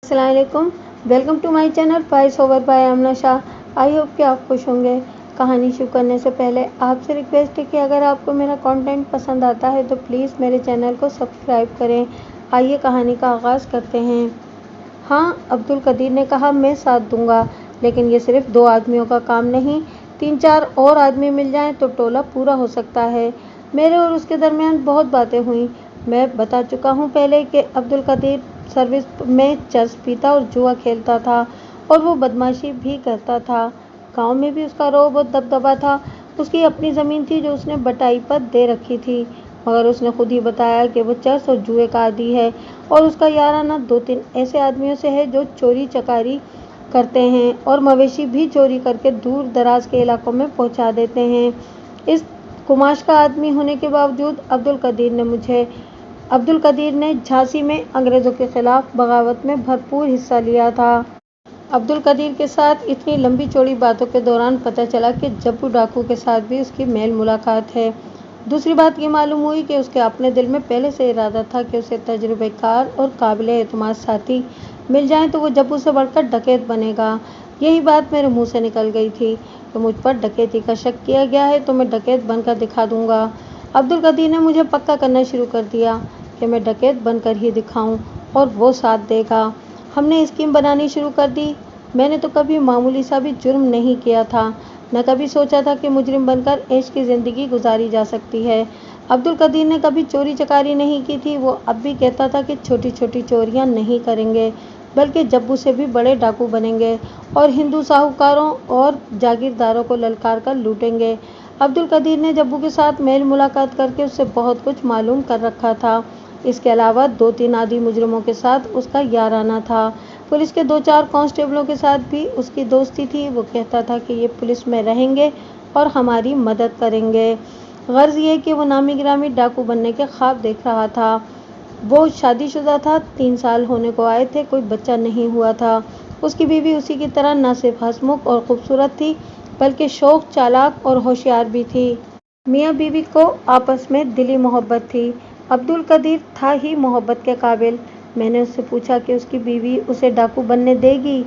अस्सलाम वालेकुम। Welcome to my channel voice over by Amna Shah. I hope कि आप खुश होंगे। कहानी शुरू करने से पहले आपसे रिक्वेस्ट है कि अगर आपको मेरा कंटेंट पसंद आता है तो प्लीज़ मेरे चैनल को सब्सक्राइब करें। आइए कहानी का आगाज़ करते हैं। हाँ, अब्दुल कदीर ने कहा, मैं साथ दूंगा, लेकिन ये सिर्फ 2 आदमियों का काम नहीं, 3-4 और आदमी मिल जाएं तो टोला पूरा हो सकता है। मेरे और उसके दरमियान बहुत बातें हुई। मैं बता चुका हूँ पहले कि अब्दुल कदीर सर्विस में चर्च पीता और जुआ खेलता था, और वो बदमाशी भी करता था। गांव में भी उसका रौब और दबदबा था। उसकी अपनी ज़मीन थी जो उसने बटाई पर दे रखी थी, मगर उसने खुद ही बताया कि वो चर्च और जुए का आदी है, और उसका याराना 2-3 ऐसे आदमियों से है जो चोरी चकारी करते हैं और मवेशी भी चोरी करके दूर दराज के इलाकों में पहुंचा देते हैं। इस कुमाश का आदमी होने के बावजूद अब्दुल कदीर ने झांसी में अंग्रेज़ों के खिलाफ बगावत में भरपूर हिस्सा लिया था। अब्दुल कदीर के साथ इतनी लंबी चौड़ी बातों के दौरान पता चला कि जब्बू डाकू के साथ भी उसकी मेल मुलाकात है। दूसरी बात ये मालूम हुई कि उसके अपने दिल में पहले से इरादा था कि उसे तजुर्बेकार और काबिल एतमाद साथी मिल जाएं तो वो जब्बू से बढ़कर डकैत बनेगा। यही बात मेरे मुंह से निकल गई थी कि मुझ पर डकैती का शक किया गया है तो मैं डकैत बनकर दिखा दूंगा। अब्दुल कदीर ने मुझे पक्का करना शुरू कर दिया कि मैं डकैत बनकर ही दिखाऊं, और वो साथ देगा। हमने स्कीम बनानी शुरू कर दी। मैंने तो कभी मामूली सा भी जुर्म नहीं किया था, न कभी सोचा था कि मुजरिम बनकर ऐश की ज़िंदगी गुजारी जा सकती है। अब्दुल कदीर ने कभी चोरी चकारी नहीं की थी। वो अब भी कहता था कि छोटी छोटी चोरियां नहीं करेंगे, बल्कि जब्बू से भी बड़े डाकू बनेंगे और हिंदू साहूकारों और जागीरदारों को ललकार कर लूटेंगे। अब्दुल कदीर ने जब्बू के साथ मेल मुलाकात करके उससे बहुत कुछ मालूम कर रखा था। इसके अलावा 2-3 आदि मुजरिमों के साथ उसका याराना था। पुलिस के 2-4 कांस्टेबलों के साथ भी उसकी दोस्ती थी। वो कहता था कि ये पुलिस में रहेंगे और हमारी मदद करेंगे। गर्ज ये कि वो नामी गिरामी डाकू बनने के ख्वाब देख रहा था। वो शादीशुदा था, 3 साल होने को आए थे, कोई बच्चा नहीं हुआ था। उसकी बीवी उसी की तरह न सिर्फ हंसमुख और खूबसूरत थी, बल्कि शौक, चालाक और होशियार भी थी। मियाँ बीवी को आपस में दिली मोहब्बत थी। अब्दुल कदीर था ही मोहब्बत के काबिल। मैंने उससे पूछा कि उसकी बीवी उसे डाकू बनने देगी।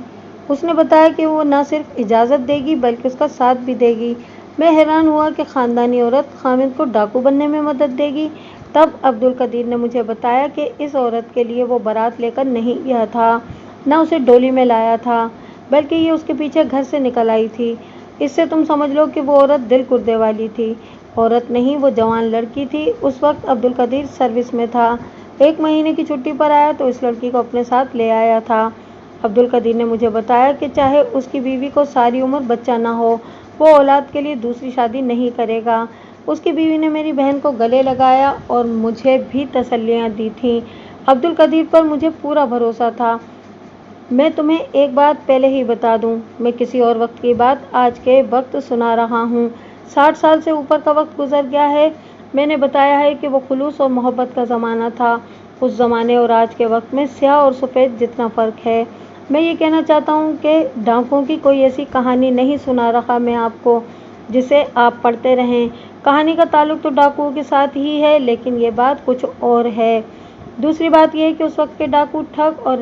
उसने बताया कि वो न सिर्फ इजाज़त देगी बल्कि उसका साथ भी देगी। मैं हैरान हुआ कि ख़ानदानी औरत खामिद को डाकू बनने में मदद देगी। तब अब्दुल कदीर ने मुझे बताया कि इस औरत के लिए वो बारात लेकर नहीं गया था, न उसे डोली में लाया था, बल्कि ये उसके पीछे घर से निकल आई थी। इससे तुम समझ लो कि वो औरत दिल गुर्दे वाली थी। औरत नहीं, वो जवान लड़की थी। उस वक्त अब्दुल कदीर सर्विस में था। 1 महीने की छुट्टी पर आया तो इस लड़की को अपने साथ ले आया था। अब्दुल कदीर ने मुझे बताया कि चाहे उसकी बीवी को सारी उम्र बच्चा न हो, वो औलाद के लिए दूसरी शादी नहीं करेगा। उसकी बीवी ने मेरी बहन को गले लगाया और मुझे भी तसल्लियाँ दी थीं। अब्दुल कदीर पर मुझे पूरा भरोसा था। मैं तुम्हें एक बात पहले ही बता दूं, मैं किसी और वक्त की बात आज के वक्त सुना रहा हूँ। 60 साल से ऊपर का वक्त गुजर गया है। मैंने बताया है कि वो खुलूस और मोहब्बत का ज़माना था। उस ज़माने और आज के वक्त में स्याह और सफ़ेद जितना फ़र्क है। मैं ये कहना चाहता हूँ कि डाकुओं की कोई ऐसी कहानी नहीं सुना रहा मैं आपको जिसे आप पढ़ते रहें। कहानी का ताल्लुक तो डाकुओं के साथ ही है, लेकिन ये बात कुछ और है। दूसरी बात यह है कि उस वक्त के डाकू ठग और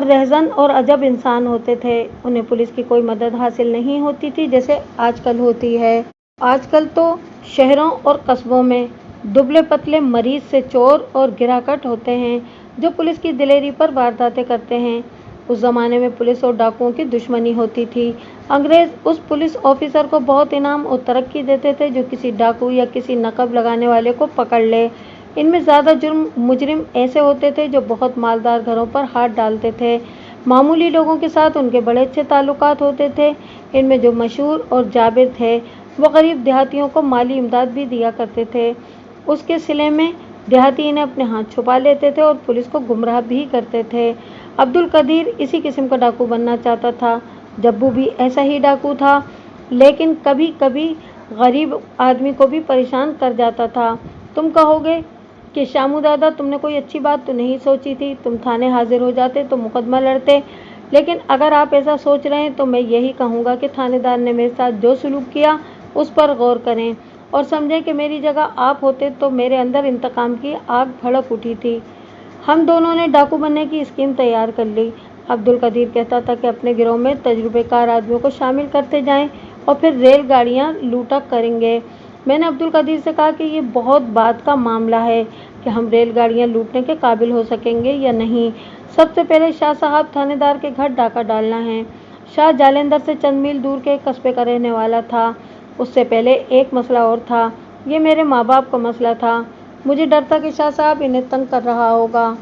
रहज़न और अजब इंसान होते थे। उन्हें पुलिस की कोई मदद हासिल नहीं होती थी जैसे आजकल होती है। आजकल तो शहरों और कस्बों में दुबले पतले मरीज से चोर और गिराकट होते हैं जो पुलिस की दिलेरी पर वारदातें करते हैं। उस ज़माने में पुलिस और डाकुओं की दुश्मनी होती थी। अंग्रेज़ उस पुलिस ऑफिसर को बहुत इनाम और तरक्की देते थे जो किसी डाकू या किसी नकब लगाने वाले को पकड़ ले। इनमें ज़्यादा मुजरिम ऐसे होते थे जो बहुत मालदार घरों पर हाथ डालते थे। मामूली लोगों के साथ उनके बड़े अच्छे ताल्लुकात होते थे। इनमें जो मशहूर और जाबिर थे वो गरीब देहातियों को माली इमदाद भी दिया करते थे। उसके सिले में देहाती इन्हें अपने हाथ छुपा लेते थे और पुलिस को गुमराह भी करते थे। अब्दुल कदीर इसी किस्म का डाकू बनना चाहता था। जब्बू भी ऐसा ही डाकू था, लेकिन कभी कभी गरीब आदमी को भी परेशान कर जाता था। तुम कहोगे कि शामू दादा, तुमने कोई अच्छी बात तो नहीं सोची थी, तुम थाने हाजिर हो जाते तो मुकदमा लड़ते। लेकिन अगर आप ऐसा सोच रहे हैं तो मैं यही कहूँगा कि थानेदार ने मेरे साथ जो सलूक किया उस पर गौर करें और समझें कि मेरी जगह आप होते तो मेरे अंदर इंतकाम की आग भड़क उठी थी। हम दोनों ने डाकू बनने की स्कीम तैयार कर ली। अब्दुल कदीर कहता था कि अपने गिरोह में तजुर्बेकार आदमियों को शामिल करते जाएं और फिर रेलगाड़ियां लूटा करेंगे। मैंने अब्दुल कदीर से कहा कि ये बहुत बात का मामला है कि हम रेलगाड़ियां लूटने के काबिल हो सकेंगे या नहीं। सबसे पहले शाह साहब थानेदार के घर डाका डालना है। शाह जालंधर से चंद मील दूर के एक कस्बे का रहने वाला था। उससे पहले एक मसला और था, ये मेरे माँ बाप का मसला था। मुझे डर था कि शाह साहब इन्हें तंग कर रहा होगा।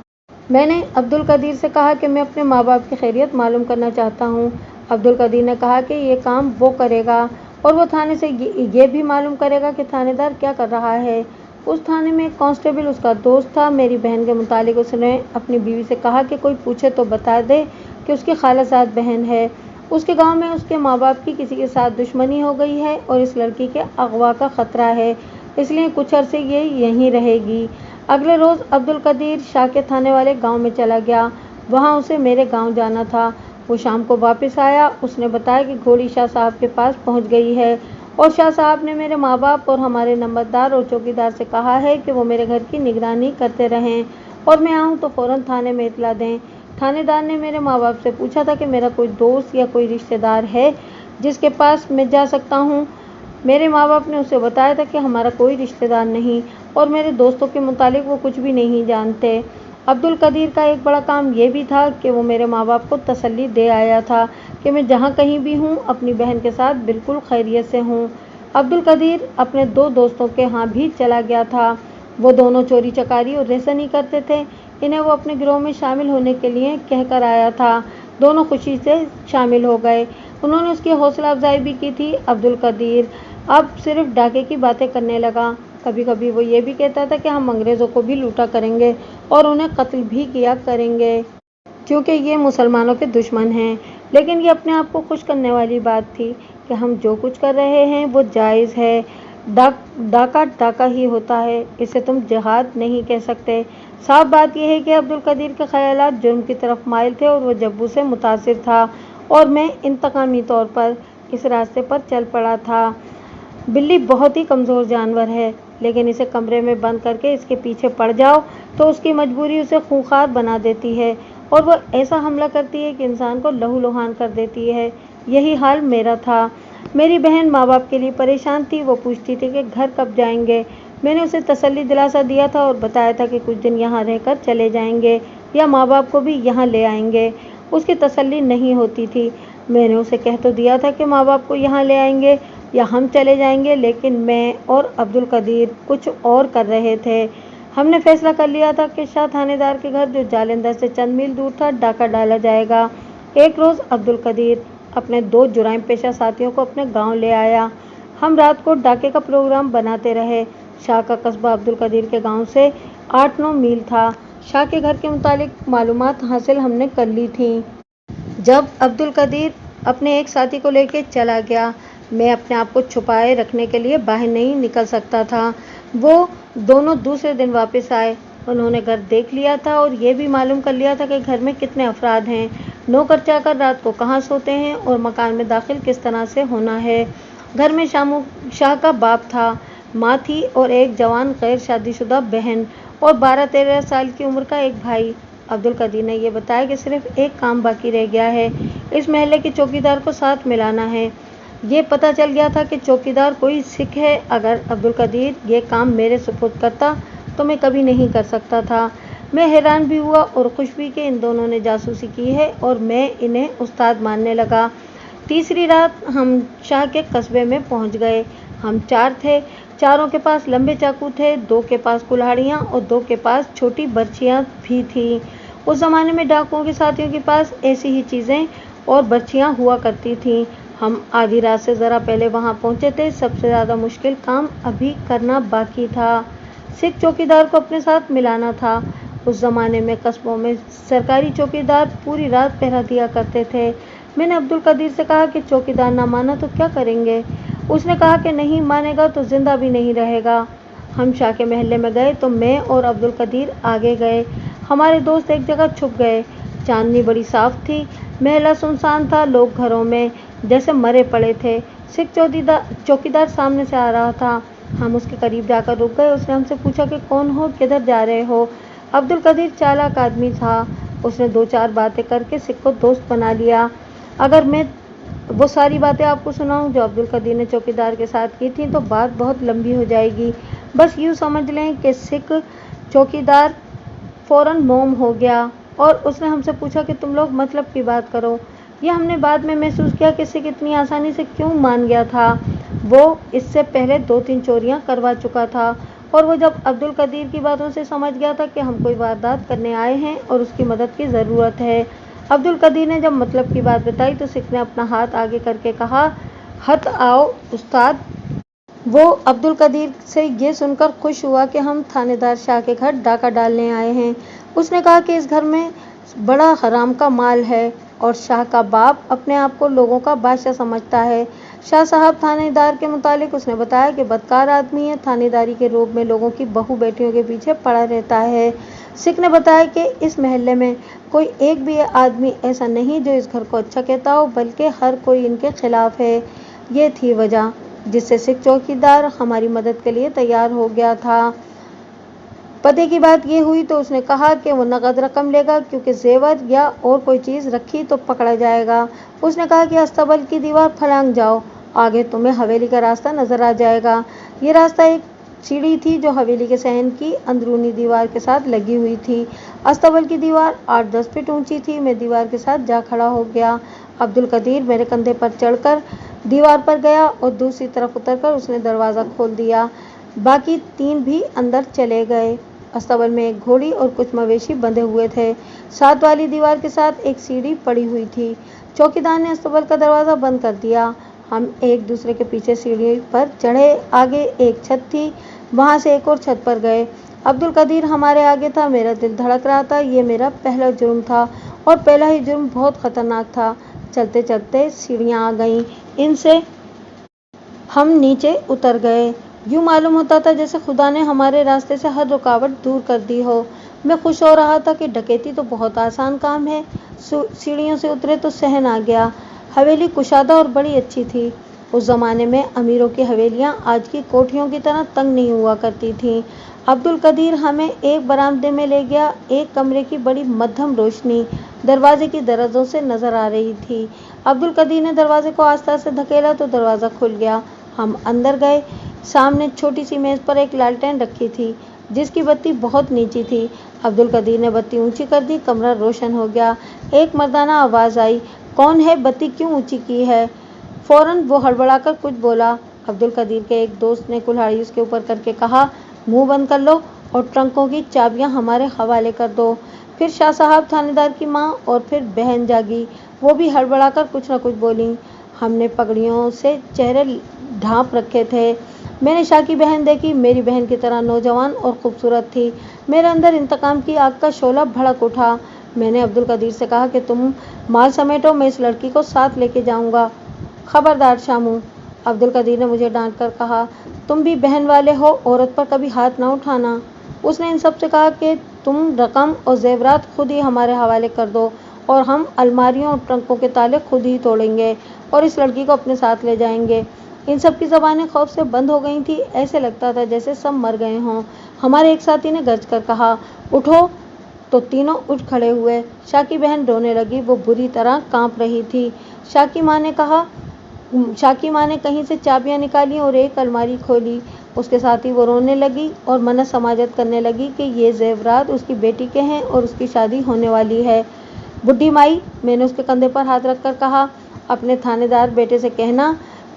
मैंने अब्दुल कदीर से कहा कि मैं अपने माँ बाप की खैरियत मालूम करना चाहता हूँ। अब्दुल कदीर ने कहा कि ये काम वो करेगा और वो थाने से ये भी मालूम करेगा कि थानेदार क्या कर रहा है। उस थाने में एक कांस्टेबल उसका दोस्त था। मेरी बहन के मुतालिक उसने अपनी बीवी से कहा कि कोई पूछे तो बता दे कि उसकी खालाजाद बहन है। उसके गांव में उसके माँ बाप की किसी के साथ दुश्मनी हो गई है और इस लड़की के अगवा का खतरा है, इसलिए कुछ अरसे ये यहीं रहेगी। अगले रोज़ अब्दुल कदीर शाह के थाने वाले गांव में चला गया। वहां उसे मेरे गांव जाना था। वो शाम को वापस आया। उसने बताया कि घोड़ी शाह साहब के पास पहुंच गई है और शाह साहब ने मेरे माँ बाप और हमारे नंबरदार और चौकीदार से कहा है कि वो मेरे घर की निगरानी करते रहें और मैं आऊँ तो फ़ौरन थाने में इतला दें। थानेदार ने मेरे माँ बाप से पूछा था कि मेरा कोई दोस्त या कोई रिश्तेदार है जिसके पास मैं जा सकता हूँ। मेरे माँ बाप ने उसे बताया था कि हमारा कोई रिश्तेदार नहीं और मेरे दोस्तों के मुतालिक वो कुछ भी नहीं जानते। अब्दुल कदीर का एक बड़ा काम ये भी था कि वो मेरे माँ बाप को तसल्ली दे आया था कि मैं जहाँ कहीं भी हूँ अपनी बहन के साथ बिल्कुल खैरियत से हूँ। अब्दुल कदीर अपने दो दोस्तों के यहाँ भी चला गया था। वो दोनों चोरी चकारी और रेसनी करते थे। इन्हें वो अपने गिरोह में शामिल होने के लिए कहकर आया था। दोनों खुशी से शामिल हो गए। उन्होंने उसकी हौसला अफजाई भी की थी। अब्दुल कदीर अब सिर्फ डाके की बातें करने लगा। कभी कभी वो ये भी कहता था कि हम अंग्रेज़ों को भी लूटा करेंगे और उन्हें कत्ल भी किया करेंगे क्योंकि ये मुसलमानों के दुश्मन हैं। लेकिन ये अपने आप को खुश करने वाली बात थी कि हम जो कुछ कर रहे हैं वो जायज़ है। डाका डाका ही होता है, इसे तुम जिहाद नहीं कह सकते। साफ बात यह है कि अब्दुल कदीर के ख्यालात जुर्म की तरफ माइल थे और वो जब्बू से मुतासिर था और मैं इंतकामी तौर पर इस रास्ते पर चल पड़ा था। बिल्ली बहुत ही कमज़ोर जानवर है, लेकिन इसे कमरे में बंद करके इसके पीछे पड़ जाओ तो उसकी मजबूरी उसे खूंखार बना देती है और वो ऐसा हमला करती है कि इंसान को लहूलुहान कर देती है। यही हाल मेरा था। मेरी बहन माँ बाप के लिए परेशान थी। वो पूछती थी कि घर कब जाएंगे। मैंने उसे तसल्ली दिलासा दिया था और बताया था कि कुछ दिन यहाँ रहकर चले जाएंगे या माँ बाप को भी यहाँ ले आएंगे। उसकी तसल्ली नहीं होती थी। मैंने उसे कह तो दिया था कि माँ बाप को यहाँ ले आएंगे या हम चले जाएंगे, लेकिन मैं और अब्दुल कदीर कुछ और कर रहे थे। हमने फैसला कर लिया था कि शाह थानेदार के घर, जो जालंधर से चंद मील दूर था, डाका डाला जाएगा। एक रोज़ अब्दुल कदीर अपने दो जुराइम पेशा साथियों को अपने गांव ले आया। हम रात को डाके का प्रोग्राम बनाते रहे। शाह का कस्बा अब्दुल कदीर के गांव से 8-9 मील था। शाह के घर के मुतालिक मालूमात हासिल हमने कर ली थी। जब अब्दुल कदीर अपने एक साथी को लेकर चला गया, मैं अपने आप को छुपाए रखने के लिए बाहर नहीं निकल सकता था। वो दोनों दूसरे दिन वापस आए। उन्होंने घर देख लिया था और ये भी मालूम कर लिया था कि घर में कितने अफराद हैं, नौकर चाकर रात को कहाँ सोते हैं और मकान में दाखिल किस तरह से होना है। घर में शाह का बाप था, माँ थी और एक जवान गैर शादीशुदा बहन और 12-13 साल की उम्र का एक भाई। अब्दुल कदीर ने यह बताया कि सिर्फ एक काम बाकी रह गया है, इस महल्ले के चौकीदार को साथ मिलाना है। ये पता चल गया था कि चौकीदार कोई सिख है। अगर अब्दुल कदीर ये काम मेरे सुपुर्द करता तो मैं कभी नहीं कर सकता था। मैं हैरान भी हुआ और खुश भी कि इन दोनों ने जासूसी की है और मैं इन्हें उस्ताद मानने लगा। तीसरी रात हम शाह के कस्बे में पहुंच गए। हम 4 थे। चारों के पास लंबे चाकू थे, 2 के पास कुल्हाड़ियाँ और 2 के पास छोटी बर्छियाँ भी थीं। उस ज़माने में डाकुओं के साथियों के पास ऐसी ही चीज़ें और बर्छियाँ हुआ करती थीं। हम आधी रात से ज़रा पहले वहाँ पहुँचे थे। सबसे ज़्यादा मुश्किल काम अभी करना बाकी था। सिख चौकीदार को अपने साथ मिलाना था। उस ज़माने में कस्बों में सरकारी चौकीदार पूरी रात पहरा दिया करते थे। मैंने अब्दुल कदीर से कहा कि चौकीदार ना माना तो क्या करेंगे। उसने कहा कि नहीं मानेगा तो जिंदा भी नहीं रहेगा। हम शाह के महल्ले में गए तो मैं और अब्दुल कदीर आगे गए। हमारे दोस्त एक जगह छुप गए। चांदनी बड़ी साफ थी। महल्ला सुनसान था। लोग घरों में जैसे मरे पड़े थे। सिख चौकीदार सामने से आ रहा था। हम उसके करीब जाकर रुक गए। उसने हमसे पूछा कि कौन हो, किधर जा रहे हो। عبد القدیر چالاک آدمی تھا، اس نے 2-4 باتیں کر کے سکھ کو دوست بنا لیا۔ اگر میں وہ ساری باتیں آپ کو سناؤں جو عبد القدیر نے چوکیدار کے ساتھ کی تھیں تو بات بہت لمبی ہو جائے گی۔ بس یوں سمجھ لیں کہ سکھ چوکیدار فوراً موم ہو گیا اور اس نے ہم سے پوچھا کہ تم لوگ مطلب کی بات کرو۔ یہ ہم نے بعد میں محسوس کیا کہ سکھ اتنی آسانی سے کیوں مان گیا تھا۔ وہ اس سے پہلے 2-3 چوریاں کروا چکا تھا اور وہ جب عبد القدیر کی باتوں سے سمجھ گیا تھا کہ ہم کوئی واردات کرنے آئے ہیں اور اس کی مدد کی ضرورت ہے۔ عبد القدیر نے جب مطلب کی بات بتائی تو سکھ نے اپنا ہاتھ آگے کر کے کہا، ہت آؤ استاد۔ وہ عبد القدیر سے یہ سن کر خوش ہوا کہ ہم تھانے دار شاہ کے گھر ڈاکہ ڈالنے آئے ہیں۔ اس نے کہا کہ اس گھر میں بڑا حرام کا مال ہے اور شاہ کا باپ اپنے آپ کو لوگوں کا بادشاہ سمجھتا ہے۔ شاہ صاحب تھانے دار کے متعلق اس نے بتایا کہ بدکار آدمی ہے، تھانے داری کے روب میں لوگوں کی بہو بیٹیوں کے پیچھے پڑا رہتا ہے۔ سکھ نے بتایا کہ اس محلے میں کوئی ایک بھی آدمی ایسا نہیں جو اس گھر کو اچھا کہتا ہو، بلکہ ہر کوئی ان کے خلاف ہے۔ یہ تھی وجہ جس سے سکھ چوکیدار ہماری مدد کے لیے تیار ہو گیا تھا۔ پتے کی بات یہ ہوئی تو اس نے کہا کہ وہ نقد رقم لے گا، کیونکہ زیور یا اور کوئی چیز رکھی تو پکڑا جائے گا۔ اس نے کہا کہ استبل کی دیوار پھلانگ جاؤ، آگے تمہیں حویلی کا راستہ نظر آ جائے گا۔ یہ راستہ ایک سیڑھی تھی جو حویلی کے صحن کی اندرونی دیوار کے ساتھ لگی ہوئی تھی۔ استبل کی دیوار 8-10 فٹ اونچی تھی۔ میں دیوار کے ساتھ جا کھڑا ہو گیا۔ عبد القدیر میرے کندھے پر چڑھ کر دیوار پر گیا اور دوسری طرف اتر کر اس نے دروازہ کھول دیا۔ باقی 3 بھی اندر چلے گئے۔ استبل میں ایک گھوڑی اور کچھ مویشی بندھے ہوئے تھے۔ ساتھ والی دیوار کے ساتھ ایک سیڑھی پڑی ہوئی تھی۔ چوکیدار نے استبل کا دروازہ بند کر دیا۔ ہم ایک دوسرے کے پیچھے سیڑھی پر چڑھے۔ آگے ایک چھت تھی، وہاں سے ایک اور چھت پر گئے۔ عبد القدیر ہمارے آگے تھا۔ میرا دل دھڑک رہا تھا۔ یہ میرا پہلا جرم تھا اور پہلا ہی جرم بہت خطرناک تھا۔ چلتے چلتے سیڑھیاں آ گئیں، ان سے ہم نیچے اتر گئے۔ یوں معلوم ہوتا تھا جیسے خدا نے ہمارے راستے سے ہر رکاوٹ دور کر دی ہو۔ میں خوش ہو رہا تھا کہ ڈکیتی تو بہت آسان کام ہے۔ سیڑھیوں سے اترے تو صحن آ گیا۔ حویلی کشادہ اور بڑی اچھی تھی۔ اس زمانے میں امیروں کی حویلیاں آج کی کوٹھیوں کی طرح تنگ نہیں ہوا کرتی تھیں۔ عبد القدیر ہمیں ایک برآمدے میں لے گیا۔ ایک کمرے کی بڑی مدھم روشنی دروازے کی درزوں سے نظر آ رہی تھی۔ عبد القدیر نے دروازے کو آہستہ سے دھکیلا تو دروازہ کھل گیا۔ ہم اندر گئے۔ سامنے چھوٹی سی میز پر ایک لالٹین رکھی تھی جس کی بتی بہت نیچی تھی۔ عبد القدیر نے بتی اونچی کر دی، کمرہ روشن ہو گیا۔ ایک مردانہ آواز آئی، کون ہے؟ بتی کیوں اونچی کی ہے؟ فوراً وہ ہڑبڑا کر کچھ بولا۔ عبد القدیر کے ایک دوست نے کلہاڑی اس کے اوپر کر کے کہا، منہ بند کر لو اور ٹرنکوں کی چابیاں ہمارے حوالے کر دو۔ پھر شاہ صاحب، تھانے دار کی ماں اور پھر بہن جاگی، وہ بھی ہڑبڑا کر کچھ نہ کچھ بولیں۔ ہم نے پگڑیوں سے چہرے ڈھانپ رکھے تھے۔ میں نے شاہ کی بہن دیکھی، میری بہن کی طرح نوجوان اور خوبصورت تھی۔ میرے اندر انتقام کی آگ کا شعلہ بھڑک اٹھا۔ میں نے عبد القدیر سے کہا کہ تم مال سمیٹو، میں اس لڑکی کو ساتھ لے کے جاؤں گا۔ خبردار شاموں، عبد القدیر نے مجھے ڈانٹ کر کہا، تم بھی بہن والے ہو، عورت پر کبھی ہاتھ نہ اٹھانا۔ اس نے ان سب سے کہا کہ تم رقم اور زیورات خود ہی ہمارے حوالے کر دو اور ہم الماریوں اور ٹرنکوں کے تالے خود ہی توڑیں گے اور اس لڑکی کو اپنے ساتھ لے جائیں گے۔ ان سب کی زبانیں خوف سے بند ہو گئی تھیں، ایسے لگتا تھا جیسے سب مر گئے ہوں۔ ہمارے ایک ساتھی نے گرج کر کہا، اٹھو، تو تینوں اٹھ کھڑے ہوئے۔ شاہ کی بہن رونے لگی، وہ بری طرح کانپ رہی تھی۔ شاہ کی ماں نے کہیں سے چابیاں نکالیں اور ایک الماری کھولی۔ اس کے ساتھ ہی وہ رونے لگی اور منت سماجت کرنے لگی کہ یہ زیورات اس کی بیٹی کے ہیں اور اس کی شادی ہونے والی ہے۔ بڈھی مائی، میں نے اس کے کندھے پر ہاتھ رکھ کر کہا، اپنے تھانے دار بیٹے سے کہنا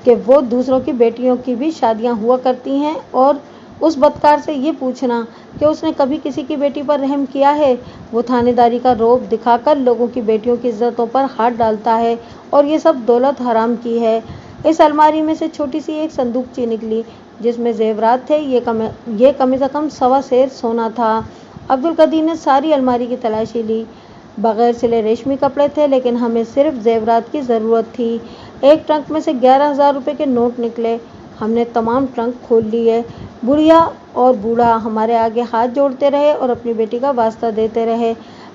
کہ وہ دوسروں کی بیٹیوں کی بھی شادیاں ہوا کرتی ہیں اور اس بدکار سے یہ پوچھنا کہ اس نے کبھی کسی کی بیٹی پر رحم کیا ہے۔ وہ تھانے داری کا رعب دکھا کر لوگوں کی بیٹیوں کی عزتوں پر ہاتھ ڈالتا ہے اور یہ سب دولت حرام کی ہے۔ اس الماری میں سے چھوٹی سی ایک صندوقچی نکلی جس میں زیورات تھے۔ یہ کم از کم 1.25 سیر سونا تھا۔ عبد القدیر نے ساری الماری کی تلاشی لی۔ بغیر سلے ریشمی کپڑے تھے، لیکن ہمیں صرف زیورات کی ضرورت تھی۔ ایک ٹرنک میں سے 11,000 روپے کے نوٹ نکلے۔ ہم نے تمام ٹرنک کھول لیے۔ بڑھیا اور بوڑھا ہمارے آگے ہاتھ جوڑتے رہے اور اپنی بیٹی کا واسطہ دیتے رہے۔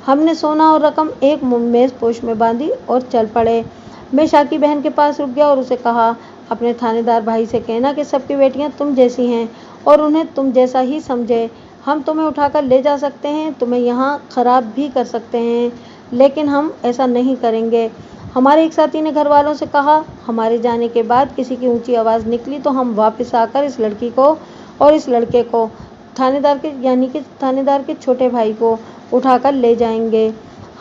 ہم نے سونا اور رقم ایک میز پوش میں باندھی اور چل پڑے۔ میں شاہ کی بہن کے پاس رک گیا اور اسے کہا، اپنے تھانے دار بھائی سے کہنا کہ سب کی بیٹیاں تم جیسی ہیں اور انہیں تم جیسا ہی سمجھے۔ ہم تمہیں اٹھا کر لے جا سکتے ہیں، تمہیں یہاں خراب بھی کر سکتے ہیں، لیکن ہم ایسا نہیں کریں گے۔ ہمارے ایک ساتھی نے گھر والوں سے کہا۔ ہمارے جانے کے بعد کسی کی اونچی آواز نکلی تو ہم واپس آ کر اس لڑکی کو اور اس لڑکے کو، تھانے دار کے چھوٹے بھائی کو اٹھا کر لے جائیں گے۔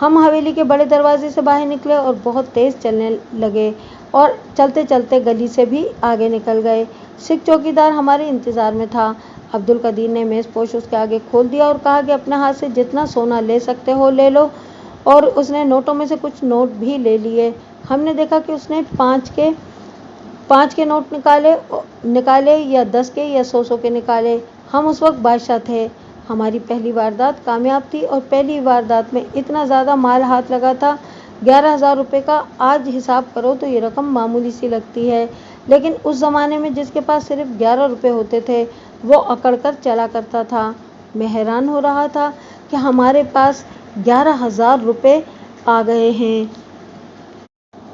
ہم حویلی کے بڑے دروازے سے باہر نکلے اور بہت تیز چلنے لگے اور چلتے چلتے گلی سے بھی آگے نکل گئے۔ سکھ چوکیدار ہمارے انتظار میں تھا۔ عبدالقدیر نے میز پوش اس کے آگے کھول دیا اور کہا کہ اپنے ہاتھ سے جتنا سونا لے سکتے ہو لے لو، اور اس نے نوٹوں میں سے کچھ نوٹ بھی لے لیے۔ ہم نے دیکھا کہ اس نے 5 کے نوٹ نکالے یا 10 کے یا 100 کے نکالے۔ ہم اس وقت بادشاہ تھے۔ ہماری پہلی واردات کامیاب تھی اور پہلی واردات میں اتنا زیادہ مال ہاتھ لگا تھا، 11,000 روپے کا۔ آج حساب کرو تو یہ رقم معمولی سی لگتی ہے، لیکن اس زمانے میں جس کے پاس صرف 11 روپے ہوتے تھے وہ اکڑ کر چلا کرتا تھا۔ میں حیران ہو رہا تھا کہ ہمارے پاس 11,000 روپے آ گئے ہیں۔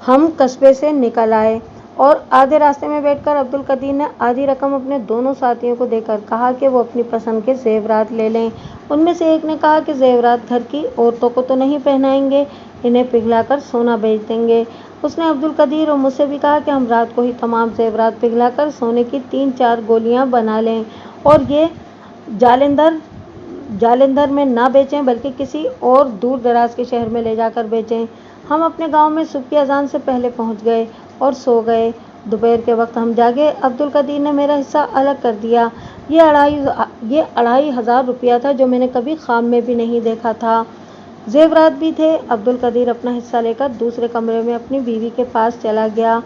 ہم قصبے سے نکل آئے اور آدھے راستے میں بیٹھ کر عبدالقدیر نے آدھی رقم اپنے دونوں ساتھیوں کو دے کر کہا کہ وہ اپنی پسند کے زیورات لے لیں۔ ان میں سے ایک نے کہا کہ زیورات گھر کی عورتوں کو تو نہیں پہنائیں گے، انہیں پگھلا کر سونا بیچ دیں گے۔ اس نے عبدالقدیر اور مجھ سے بھی کہا کہ ہم رات کو ہی تمام زیورات پگھلا کر سونے کی 3-4 گولیاں بنا لیں اور یہ جالندھر میں نہ بیچیں بلکہ کسی اور دور دراز کے شہر میں لے جا کر بیچیں۔ ہم اپنے گاؤں میں صبح کی اذان سے پہلے پہنچ گئے اور سو گئے۔ دوپہر کے وقت ہم جاگے۔ عبدالقدیر نے میرا حصہ الگ کر دیا۔ یہ 2,500 روپیہ تھا جو میں نے کبھی خواب میں بھی نہیں دیکھا تھا۔ زیورات بھی تھے۔ عبدالقدیر اپنا حصہ لے کر دوسرے کمرے میں اپنی بیوی کے پاس چلا گیا۔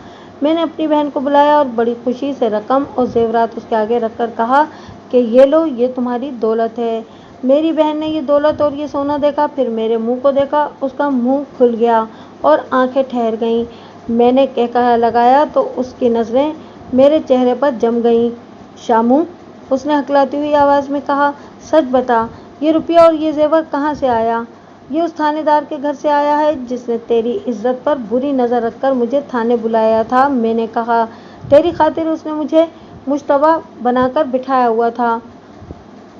میں نے اپنی بہن کو بلایا اور بڑی خوشی سے رقم اور زیورات اس کے آگے رکھ کر کہا کہ یہ لو، یہ تمہاری دولت ہے۔ میری بہن نے یہ دولت اور یہ سونا دیکھا، پھر میرے منہ کو دیکھا۔ اس کا منہ کھل گیا اور آنکھیں ٹھہر گئیں۔ میں نے کہکہا لگایا تو اس کی نظریں میرے چہرے پر جم گئیں۔ شامو، اس نے ہکلاتی ہوئی آواز میں کہا، سچ بتا، یہ روپیہ اور یہ زیور کہاں سے آیا؟ یہ اس تھانے دار کے گھر سے آیا ہے جس نے تیری عزت پر بری نظر رکھ کر مجھے تھانے بلایا تھا۔ میں نے کہا، تیری خاطر اس نے مجھے مشتبہ بنا کر بٹھایا ہوا تھا۔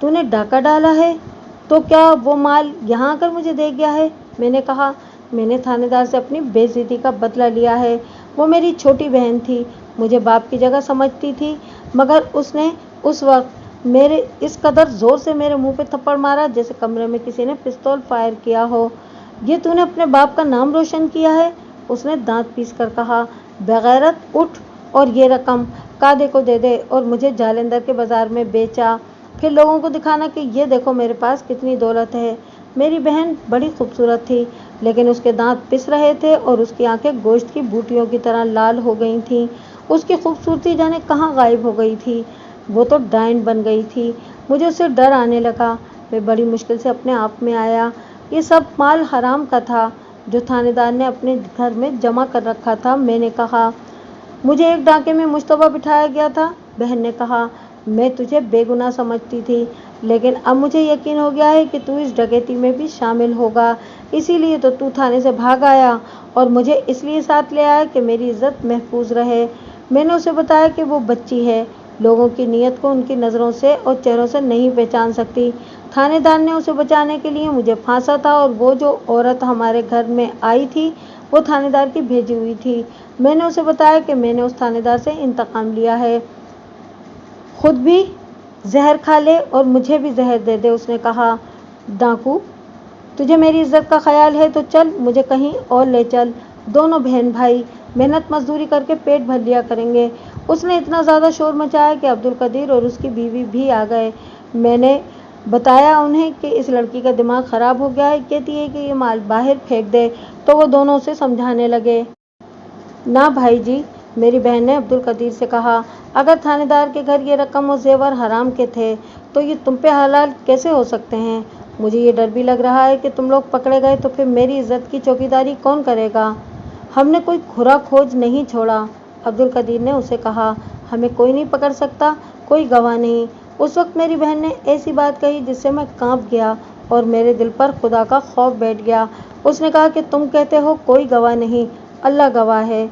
تو نے ڈاکہ ڈالا ہے تو کیا وہ مال یہاں آ کر مجھے دے گیا ہے؟ میں نے کہا، میں نے تھانے دار سے اپنی بے عزتی کا بدلہ لیا ہے۔ وہ میری چھوٹی بہن تھی، مجھے باپ کی جگہ سمجھتی تھی، مگر اس نے اس وقت اس قدر زور سے میرے منہ پہ تھپڑ مارا جیسے کمرے میں کسی نے پستول فائر کیا ہو۔ یہ تو نے اپنے باپ کا نام روشن کیا ہے؟ اس نے دانت پیس کر کہا۔ بےغیرت، اٹھ اور یہ رقم قاضی کو دے دے اور مجھے جالندھر کے بازار میں بیچا، پھر لوگوں کو دکھانا کہ یہ دیکھو میرے پاس کتنی دولت ہے۔ میری بہن بڑی خوبصورت تھی، لیکن اس کے دانت پس رہے تھے اور اس کی آنکھیں گوشت کی بوٹیوں کی طرح لال ہو گئی تھیں۔ اس کی خوبصورتی جانے کہاں غائب ہو گئی تھی، وہ تو ڈائن بن گئی تھی۔ مجھے اس سے ڈر آنے لگا۔ میں بڑی مشکل سے اپنے آپ میں آیا۔ یہ سب مال حرام کا تھا جو تھانے دار نے اپنے گھر میں جمع کر رکھا تھا۔ میں نے کہا، مجھے ایک ڈاکے میں مشتبہ بٹھایا گیا تھا۔ بہن نے کہا، میں تجھے بے گناہ سمجھتی تھی، لیکن اب مجھے یقین ہو گیا ہے کہ تو اس ڈکیتی میں بھی شامل ہوگا، اسی لیے تو تھانے سے بھاگ آیا اور مجھے اس لیے ساتھ لے آیا کہ میری عزت محفوظ رہے۔ میں نے اسے بتایا کہ وہ بچی ہے، لوگوں کی نیت کو ان کی نظروں سے اور چہروں سے نہیں پہچان سکتی۔ تھانے دار نے اسے بچانے کے لیے مجھے پھانسا تھا اور وہ جو عورت ہمارے گھر میں آئی تھی وہ تھانے دار کی بھیجی ہوئی تھی۔ میں نے اسے بتایا کہ میں نے اس تھانے دار سے انتقام لیا ہے، خود بھی زہر کھا لے اور مجھے بھی زہر دے دے۔ اس نے کہا، ڈاکو، تجھے میری عزت کا خیال ہے تو چل مجھے کہیں اور لے چل، دونوں بہن بھائی محنت مزدوری کر کے پیٹ بھر لیا کریں گے۔ اس نے اتنا زیادہ شور مچایا کہ عبدالقدیر اور اس کی بیوی بھی آ گئے۔ میں نے بتایا انہیں کہ اس لڑکی کا دماغ خراب ہو گیا ہے، کہتی ہے کہ یہ مال باہر پھینک دے، تو وہ دونوں اسے سمجھانے لگے۔ نہ بھائی جی، میری بہن نے عبدالقدیر سے کہا، اگر تھانے دار کے گھر یہ رقم اور زیور حرام کے تھے تو یہ تم پہ حلال کیسے ہو سکتے ہیں؟ مجھے یہ ڈر بھی لگ رہا ہے کہ تم لوگ پکڑے گئے تو پھر میری عزت کی چوکیداری کون کرے گا؟ ہم نے کوئی کھرا کھوج نہیں چھوڑا، عبدالقدیر نے اسے کہا، ہمیں کوئی نہیں پکڑ سکتا، کوئی گواہ نہیں۔ اس وقت میری بہن نے ایسی بات کہی جس سے میں کانپ گیا اور میرے دل پر خدا کا خوف بیٹھ گیا۔ اس نے کہا کہ تم کہتے ہو کوئی گواہ نہیں، اللہ گواہ ہے۔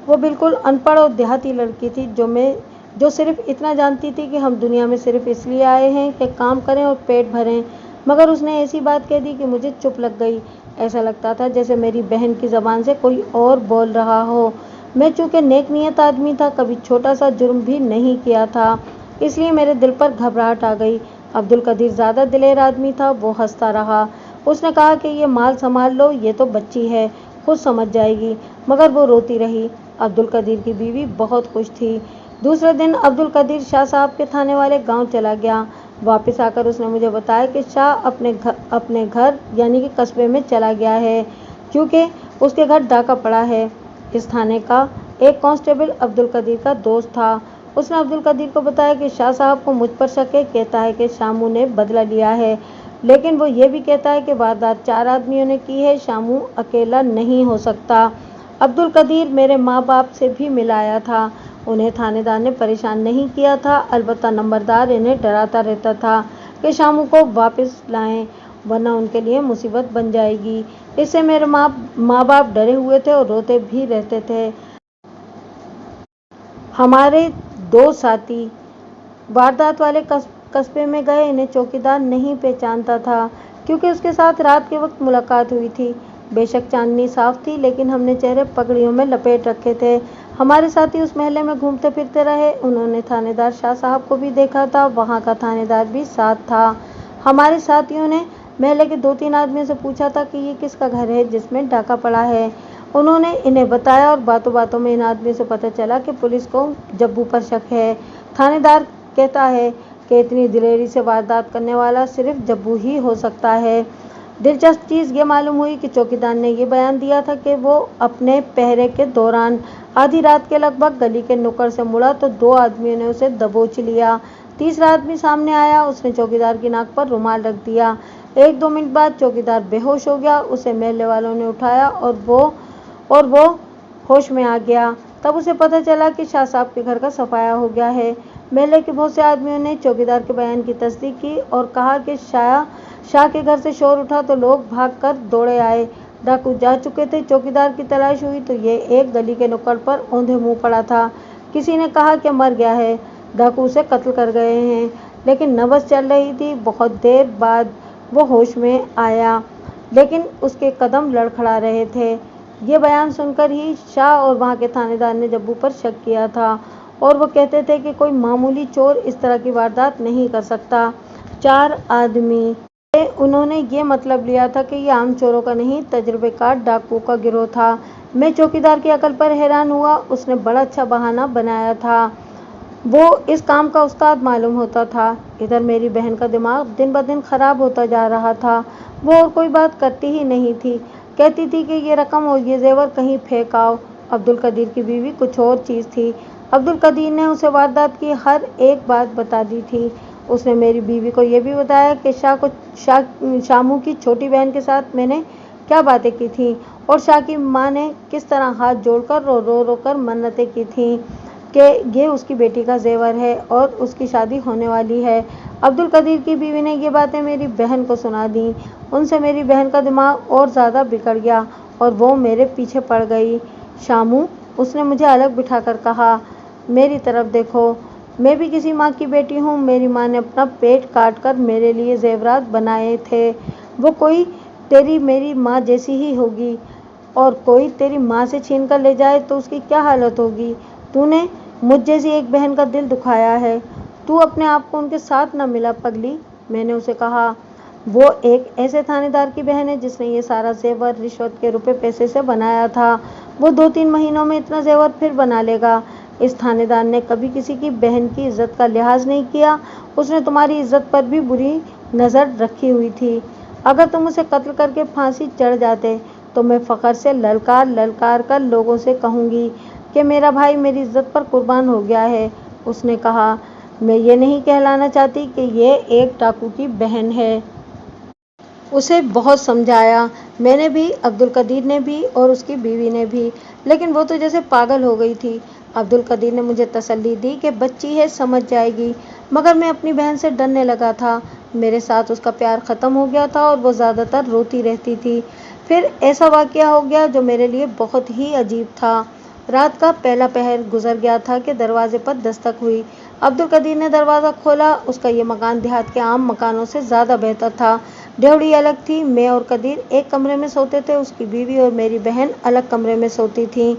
وہ بالکل ان پڑھ اور دیہاتی لڑکی تھی جو میں जो सिर्फ इतना जानती थी कि हम दुनिया में सिर्फ इसलिए आए हैं कि काम करें और पेट भरें। मगर उसने ऐसी बात कह दी कि मुझे चुप लग गई। ऐसा लगता था जैसे मेरी बहन की ज़बान से कोई और बोल रहा हो। मैं चूँकि नेक नीयत आदमी था, कभी छोटा सा जुर्म भी नहीं किया था, इसलिए मेरे दिल पर घबराहट आ गई। अब्दुल कदीर ज़्यादा दिलेर आदमी था। वो हंसता रहा। उसने कहा कि ये माल संभाल लो, ये तो बच्ची है, खुद समझ जाएगी। मगर वो रोती रही। अब्दुल कदीर की बीवी बहुत खुश थी। दूसरे दिन अब्दुल कदीर शाह साहब के थाने वाले गांव चला गया। वापस आकर उसने मुझे बताया कि शाह अपने घर यानी कि कस्बे में चला गया है, क्योंकि उसके घर डाका पड़ा है। इस थाने का एक कांस्टेबल अब्दुल कदीर का दोस्त था। उसने अब्दुल कदीर को बताया कि शाह साहब को मुझ पर शक है। कहता है कि शामू ने बदला लिया है, लेकिन वो ये भी कहता है कि वारदात 4 आदमियों ने की है, शामू अकेला नहीं हो सकता। अब्दुल कदीर मेरे माँ बाप से भी मिलाया था। उन्हें थानेदार ने परेशान नहीं किया था, अलबत्ता नंबरदार इन्हें डराता रहता था कि शामू को वापस लाएं, वरना उनके लिए मुसीबत बन जाएगी। इससे मेरे माँ बाप डरे हुए थे और रोते भी रहते थे। हमारे 2 साथी वारदात वाले कस्बे में गए। इन्हें चौकीदार नहीं पहचानता था, क्योंकि उसके साथ रात के वक्त मुलाकात हुई थी। बेशक चांदनी साफ थी, लेकिन हमने चेहरे पगड़ियों में लपेट रखे थे। हमारे साथी उस महल्ले में घूमते फिरते रहे। उन्होंने थानेदार शाह साहब को भी देखा था। वहाँ का थानेदार भी साथ था। हमारे साथियों ने महल्ले के 2-3 आदमियों से पूछा था कि ये किसका घर है जिसमें डाका पड़ा है। उन्होंने इन्हें बताया और बातों बातों में इन आदमियों से पता चला कि पुलिस को जब्बू पर शक है। थानेदार कहता है कि इतनी दिलेरी से वारदात करने वाला सिर्फ जब्बू ही हो सकता है। दिलचस्प चीज़ ये मालूम हुई कि चौकीदार ने ये बयान दिया था कि वो अपने पहरे के दौरान आधी रात के लगभग गली के नुक्कड़ से मुड़ा तो 2 आदमियों ने उसे दबोच लिया। तीसरा आदमी सामने आया। उसने चौकीदार की नाक पर रुमाल रख दिया। 1-2 मिनट बाद चौकीदार बेहोश हो गया। उसे महल्ले वालों ने उठाया और वो होश में आ गया। तब उसे पता चला कि शाह साहब के घर का सफाया हो गया है। महल्ले के बहुत से आदमियों ने चौकीदार के बयान की तस्दीक की और कहा कि शाह के घर से शोर उठा तो लोग भागकर दौड़े आए। डाकू जा चुके थे। चौकीदार की तलाश हुई तो ये एक गली के नुक्कड़ पर औंधे मुंह पड़ा था। किसी ने कहा कि मर गया है, डाकू उसे कत्ल कर गए हैं, लेकिन नबज चल रही थी। बहुत देर बाद वो होश में आया, लेकिन उसके कदम लड़खड़ा रहे थे। ये बयान सुनकर ही शाह और वहाँ के थानेदार ने जब्बू पर शक किया था, और वो कहते थे कि कोई मामूली चोर इस तरह की वारदात नहीं कर सकता। 4 आदमी थे। उन्होंने ये मतलब लिया था कि ये आम चोरों का नहीं, तजुर्बेकार डाकुओं का गिरोह था। मैं चौकीदार की अकल पर हैरान हुआ। उसने बड़ा अच्छा बहाना बनाया था। वो इस काम का उस्ताद मालूम होता था। इधर मेरी बहन का दिमाग दिन ब दिन खराब होता जा रहा था। वो और कोई बात करती ही नहीं थी। कहती थी कि ये रकम और ये जेवर कहीं फेंक आओ। अब्दुल कदीर की बीवी कुछ और चीज़ थी। अब्दुल कदीर ने उसे वारदात की हर एक बात बता दी थी। उसने मेरी बीवी को यह भी बताया कि शामू की छोटी बहन के साथ मैंने क्या बातें की थीं, और शाह की माँ ने किस तरह हाथ जोड़कर रो कर मन्नतें की थीं कि ये उसकी बेटी का जेवर है और उसकी शादी होने वाली है। अब्दुल कदीर की बीवी ने ये बातें मेरी बहन को सुना दी। उनसे मेरी बहन का दिमाग और ज़्यादा बिगड़ गया और वो मेरे पीछे पड़ गई। शामू, उसने मुझे अलग बिठाकर कहा, मेरी तरफ देखो, मैं भी किसी माँ की बेटी हूँ। मेरी माँ ने अपना पेट काट कर मेरे लिए जेवरात बनाए थे। वो कोई तेरी मेरी माँ जैसी ही होगी, और कोई तेरी माँ से छीन कर ले जाए तो उसकी क्या हालत होगी। तूने मुझ जैसी एक बहन का दिल दुखाया है। तू अपने आप को उनके साथ न मिला पगली। मैंने उसे कहा, वो एक ऐसे थानेदार की बहन है जिसने ये सारा जेवर रिश्वत के रुपए पैसे से बनाया था। वो 2-3 महीनों में इतना जेवर फिर बना लेगा। इस थानेदार ने कभी किसी की बहन की इज्जत का लिहाज नहीं किया। उसने तुम्हारी इज्जत पर भी बुरी नज़र रखी हुई थी। अगर तुम उसे कत्ल करके फांसी चढ़ जाते तो मैं फ़ख्र से ललकार कर लोगों से कहूँगी कि मेरा भाई मेरी इज्जत पर कुर्बान हो गया है। उसने कहा, मैं ये नहीं कहलाना चाहती कि ये एक डाकू की बहन है। उसे बहुत समझाया मैंने भी, अब्दुल कदीर ने भी और उसकी बीवी ने भी, लेकिन वो तो जैसे पागल हो गई थी। अब्दुल कदीर ने मुझे तसल्ली दी कि बच्ची है, समझ जाएगी, मगर मैं अपनी बहन से डरने लगा था। मेरे साथ उसका प्यार ख़त्म हो गया था और वो ज़्यादातर रोती रहती थी। फिर ऐसा वाक़या हो गया जो मेरे लिए बहुत ही अजीब था। رات کا پہلا پہر گزر گیا تھا کہ دروازے پر دستک ہوئی۔ عبد القدیر نے دروازہ کھولا۔ اس کا یہ مکان دیہات کے عام مکانوں سے زیادہ بہتر تھا۔ ڈیوڑی الگ تھی۔ میں اور قدیر ایک کمرے میں سوتے تھے، اس کی بیوی اور میری بہن الگ کمرے میں سوتی تھیں۔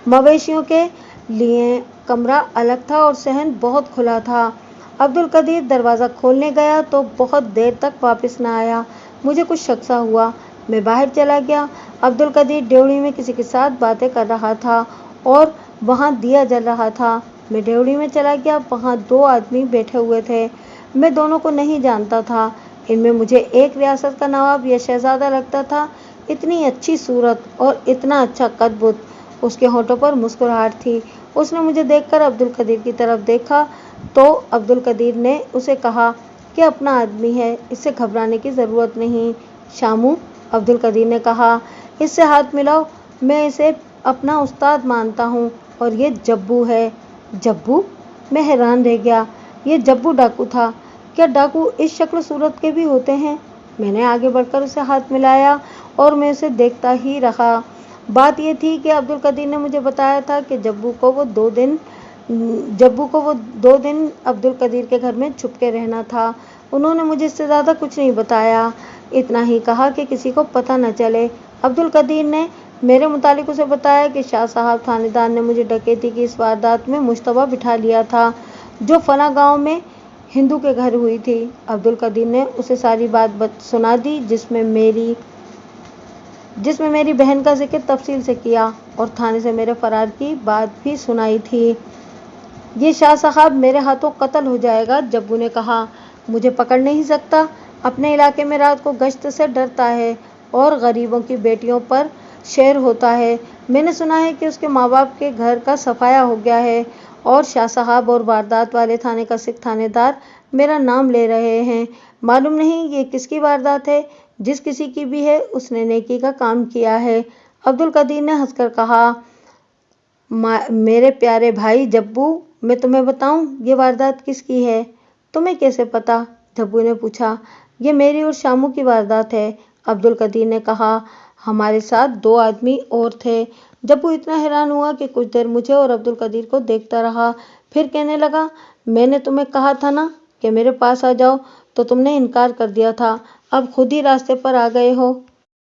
مویشیوں کے لیے کمرہ الگ تھا اور صحن بہت کھلا تھا۔ عبد القدیر دروازہ کھولنے گیا تو بہت دیر تک واپس نہ آیا۔ مجھے کچھ شک سا ہوا۔ میں باہر چلا گیا۔ عبد القدیر ڈیوڑی میں کسی کے ساتھ باتیں کر رہا تھا اور وہاں دیا جل رہا تھا۔ میں ڈیوڑی میں چلا گیا۔ وہاں دو آدمی بیٹھے ہوئے تھے۔ میں دونوں کو نہیں جانتا تھا۔ ان میں مجھے ایک ریاست کا نواب یا شہزادہ لگتا تھا۔ اتنی اچھی صورت اور اتنا اچھا قد بت۔ اس کے ہونٹوں پر مسکراہٹ تھی۔ اس نے مجھے دیکھ کر عبد القدیر کی طرف دیکھا تو عبد القدیر نے اسے کہا کہ اپنا آدمی ہے، اس سے گھبرانے کی ضرورت نہیں۔ شامو، عبد القدیر نے کہا، اس سے ہاتھ ملاؤ، میں اسے اپنا استاد مانتا ہوں اور یہ جبو ہے۔ جبو؟ میں حیران رہ گیا۔ یہ جبو ڈاکو تھا۔ کیا ڈاکو اس شکل و صورت کے بھی ہوتے ہیں؟ میں نے آگے بڑھ کر اسے ہاتھ ملایا اور میں اسے دیکھتا ہی رہا۔ بات یہ تھی کہ عبد القدیر نے مجھے بتایا تھا کہ جبو کو وہ دو دن عبد القدیر کے گھر میں چھپ کے رہنا تھا۔ انہوں نے مجھے اس سے زیادہ کچھ نہیں بتایا، اتنا ہی کہا کہ کسی کو پتہ نہ چلے۔ عبد القدیر نے میرے متعلق اسے بتایا کہ شاہ صاحب تھانے دار نے مجھے ڈکیتی کی اس واردات میں مشتبہ بٹھا لیا تھا جو فلاں گاؤں میں ہندو کے گھر ہوئی تھی۔ عبد القدیر نے اسے ساری بات سنا دی جس میں میری بہن کا ذکر تفصیل سے کیا اور تھانے سے میرے فرار کی بات بھی سنائی تھی۔ یہ شاہ صاحب میرے ہاتھوں قتل ہو جائے گا، جبو نے کہا۔ مجھے پکڑ نہیں سکتا، اپنے علاقے میں رات کو گشت سے ڈرتا ہے اور غریبوں کی بیٹیوں پر شیر ہوتا ہے۔ میں نے سنا ہے کہ اس کے ماں باپ کے گھر کا صفایا ہو گیا ہے اور شاہ صاحب اور واردات والے تھانے کا سکھ تھانے دار میرا نام لے رہے ہیں۔ معلوم نہیں یہ کس کی واردات ہے، جس کسی کی بھی ہے اس نے نیکی کا کام کیا ہے۔ عبد القدیر نے ہنس کر کہا، میرے پیارے بھائی جبو، میں تمہیں بتاؤں یہ واردات کس کی ہے؟ تمہیں کیسے پتا؟ جبو نے پوچھا۔ یہ میری اور شامو کی واردات ہے، عبد القدیر نے کہا۔ ہمارے ساتھ دو آدمی اور تھے۔ جبو اتنا حیران ہوا کہ کچھ دیر مجھے اور عبد القدیر کو دیکھتا رہا، پھر کہنے لگا، میں نے تمہیں کہا تھا نا کہ میرے پاس آ جاؤ، تو تم نے انکار کر دیا تھا، اب خود ہی راستے پر آ گئے ہو۔